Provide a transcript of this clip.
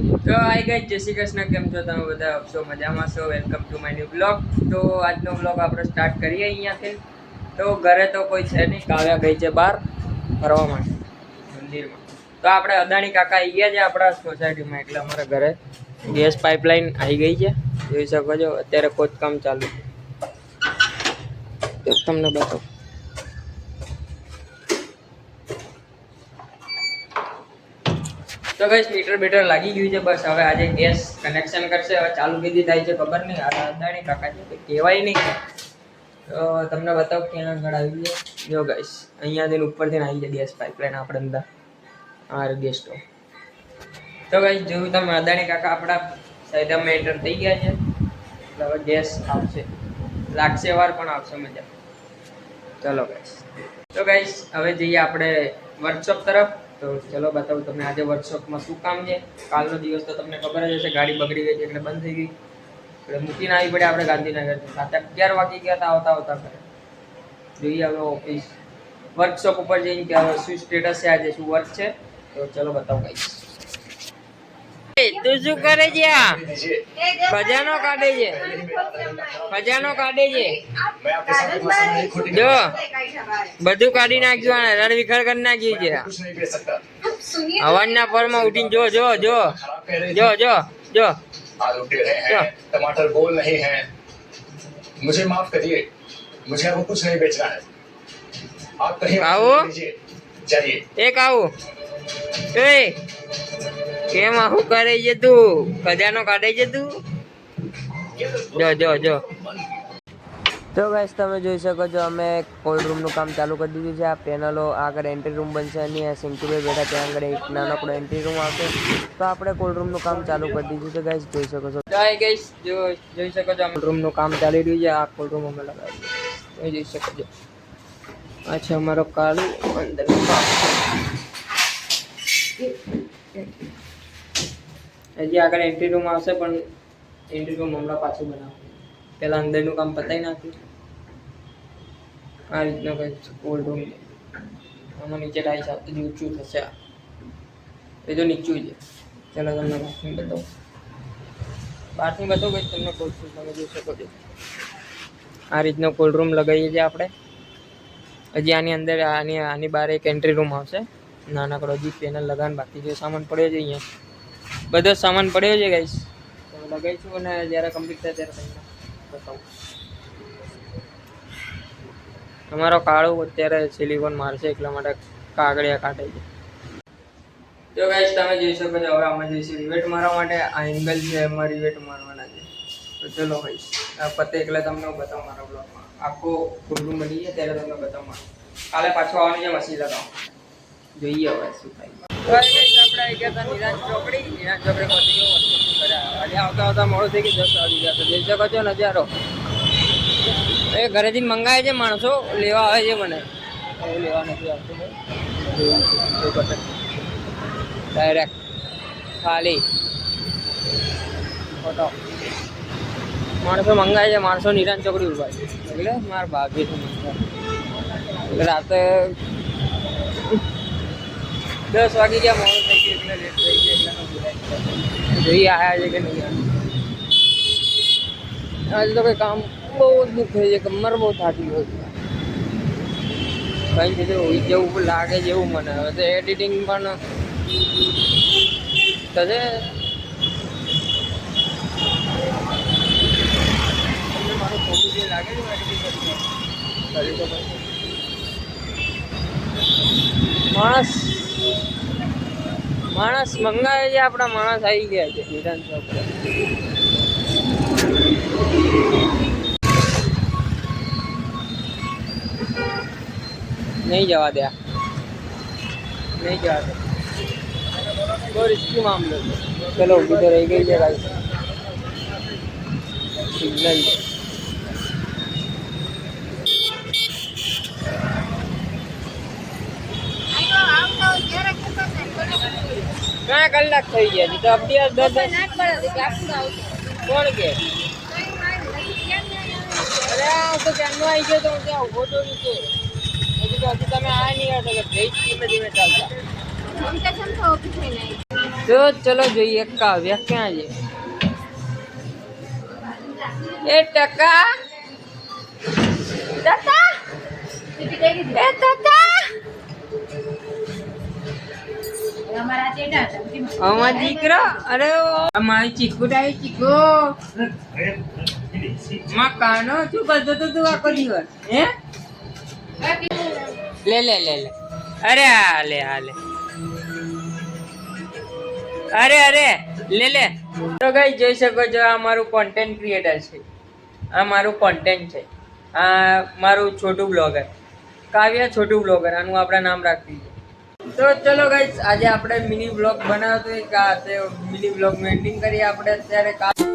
તો આઈ ગઈ જય શ્રી કૃષ્ણ. કેમ છો તમે બધા? છો મજામાં છો? Welcome to my new blog. તો આજનો બ્લોગ આપણે સ્ટાર્ટ કરીએ અહીંયાથી. તો ઘરે તો કોઈ છે નહીં, કાવ્યા ગઈ છે બહાર ફરવા માટે મંદિરમાં. તો આપણે અદાણી કાકા અહીંયા છે આપણા સોસાયટીમાં, એટલે અમારા ઘરે ગેસ પાઇપલાઇન આવી ગઈ છે. જોઈ શકો છો અત્યારે ખોદકામ ચાલુ છે. તમને બતાવો. તો ગાઈસ મીટર બીટર લાગી ગયું છે. બસ હવે આજે ગેસ કનેક્શન કરશે. હવે ચાલુ કીધી થાય છે ખબર નહીં. આ અદાણી કાકા છે કહેવાય નહીં. તો તમને બતાવો ક્યાં આગળ આવી છે. જો ગાઈસ અહીંયાથી ઉપરથી આવી છે ગેસ પાઇપલાઇન આપણે અંદર આ ગેસ સ્ટોવ. તો ગાઈસ જોયું તમે અદાણી કાકા આપણા સાઈડમાં એન્ટર થઈ ગયા છે. એટલે હવે ગેસ આવશે, લાગશે વાર પણ આવશે મજા. ચલો ગાઈસ. તો ગાઈસ હવે જઈએ આપણે વર્કશોપ તરફ. તો ચલો બતાવું તમને આજે વર્કશોપમાં શું કામ છે. કાલનો દિવસ તો તમને ખબર જ હશે, ગાડી બગડી ગઈ છે એટલે બંધ થઈ ગઈ. એટલે મૂકીને આવી પડે આપણે ગાંધીનગર. રાતે 11 વાગી ગયા હતા આવતા ઘરે. જોઈએ હવે ઓફિસ વર્કશોપ ઉપર જઈને કે હવે શું સ્ટેટસ છે, આજે શું વર્ક છે. તો ચલો બતાવું ગાઈસ. તું શું કરે છે? ખજાનો કાઢે છે, ખજાનો કાઢે છે. જો બધું કાઢી નાખ્યું, રણ વિખર કરી નાખ્યું છે. અવાજના પરમાં ઉઠીને જો જો જો જો જો જો टमाटर गोल नहीं है, मुझे माफ करिए, मुझे अब कुछ नहीं बेचना है. आप कहीं जाइए. એક આવું એ કેમ આવું કરે છે તું? ખજાનો કાઢે છે તું. જો જો જો. તો ગાઈસ તમે જોઈ શકો છો અમે કોલ્ડ રૂમનું કામ ચાલુ કરી દીધું છે. આ પેનલો આગળ એન્ટ્રી રૂમ બનશે અને સિંકુભાઈ બેઠા ત્યાં આગળ એક નાનકડો એન્ટ્રી રૂમ આવશે. તો આપણે કોલ્ડ રૂમનું કામ ચાલુ કરી દીધું છે ગાઈસ, જોઈ શકો છો. ગાઈસ જોઈ શકો છો કોલ્ડ રૂમનું કામ ચાલી રહ્યું છે. આ કોલ્ડ રૂમ અમે લગાવી જોઈ શકો છો. આ છે અમારો કાળું અંદર. હજી આગળ એન્ટ્રી રૂમ આવશે પણ એન્ટ્રી રૂમ હમણાં પાછું બનાવું. પેલા અંદરનું કામ પતાવી નાખ્યું. આ રીતનો કંઈક કોલ્ડ રૂમ છે. આમાં નીચે ટાઈસ આવતી ઊંચું થશે. એ તો નીચું છે. ચાલો તમને બાથરૂમ બતાવો. બાથરૂમ બતાવો કંઈક તમને કોલ્ડ રૂમ તમે જોઈ શકો છો. આ રીતનો કોલ્ડ રૂમ લગાવીએ છીએ આપણે. હજી આની અંદર આની બહાર એક એન્ટ્રી રૂમ આવશે નાનકડો. હજી પેનલ લગાવવાનું બાકી છે. સામાન પડ્યો છે અહીંયા, બધો સામાન પડ્યો છે ગાઈસ. તો લગાવીશું અને જ્યારે કમ્પ્લીટ થાય ત્યારે તમને બતાવું. અમારો કાળું અત્યારે સિલિકોન મારશે એટલા માટે કાગળિયા કાઢે છે. તો ગાઈસ તમે જોઈ શકો છો હવે અમે જઈશું રિવેટ મારવા માટે. આ એંગલ છે એમાં રિવેટ મારવાના છે. તો ચલો ગાઈસ આ પતે એટલે તમને બતાવું મારા બ્લોગમાં. આખો ખુલ્લું બની જાય ત્યારે તમને બતાવું. કાલે પાછું આવવાની છે મશીન લગાવો. જોઈએ હવે શું થાય. આપણે આવી ગયા હતા નિરાંત ચોકડી. નિરાંત ચોકડી પહોંચી ગયો. આજે આવતા મોડું થઈ ગયું. 10 વાગી ગયા. તો જોઈ શકો છો નજારો. એ ઘરેથી મંગાવે છે માણસો, લેવા આવે છે મને. એવું લેવા નથી આવતું ડાયરેક્ટ ખાલી ફોટો. માણસો મંગાવે છે, માણસો નિરાંત ચોકડી ઉભા છે. એટલે મારા ભાભી તો મંગાવે. એટલે રાતે 10 વાગી ગયા, મોડું થઈ ગયું એટલે લેટ થઈ ગયું. એટલે જોઈએ આવ્યા છે કે નહીં આવ્યા. આજે તો કંઈ કામ બહુ દુઃખ થઈ છે. કમર બહુ થાકી ગયો છે. કંઈ કીધું હોઈ જેવું લાગે જેવું મને. હવે તો એડિટિંગ પણ થશે. તમને મારું ફોટો જે લાગે છે એડિટિંગ કરી તો માણસ મંગાવે છે. આપણા માણસ આવી ગયા છે નિરાંત ચોકડી. નહીં જવા દે, નહીં જવા દે. બહુ રિસ્કી મામલો છે. ચલો ઊભી તો રહી ગઈ છે ભાઈ. સિગ્નલ ઘણા કલાક થઈ ગયા. તો અભ્યાસ 10 કોણ કે અરે તો ક્યાંનો આવી ગયો તો હું ત્યાં ઉભો તો નથી. હજી તમે આ નહીં આવતો કે ધીમે ધીમે ચાલતા. તો ચલો જોઈએ કાવ્ય ક્યાં છે. એ ટકા ટકા એ ટકા અમાર દીકરો અરે અમારી ચીકુ ડાઈ ચીકુ માં કાનો શું કરતો તો તું આખો દિવસ હે લે લે લે લે અરે હાલે હાલે અરે અરે લે લે. તો ગાઈસ જોઈ શકો છો આ મારું કોન્ટેન્ટ ક્રિએટર છે, આ મારું કોન્ટેન્ટ છે, આ મારું છોટું બ્લોગર કાવ્ય છોટું બ્લોગર આનું આપણે નામ રાખી છે. તો ચલો ગાઈસ આજે આપણે મિની બ્લોગ બનાવતો મિની બ્લોગ નું એન્ડિંગ કરીએ આપણે અત્યારે.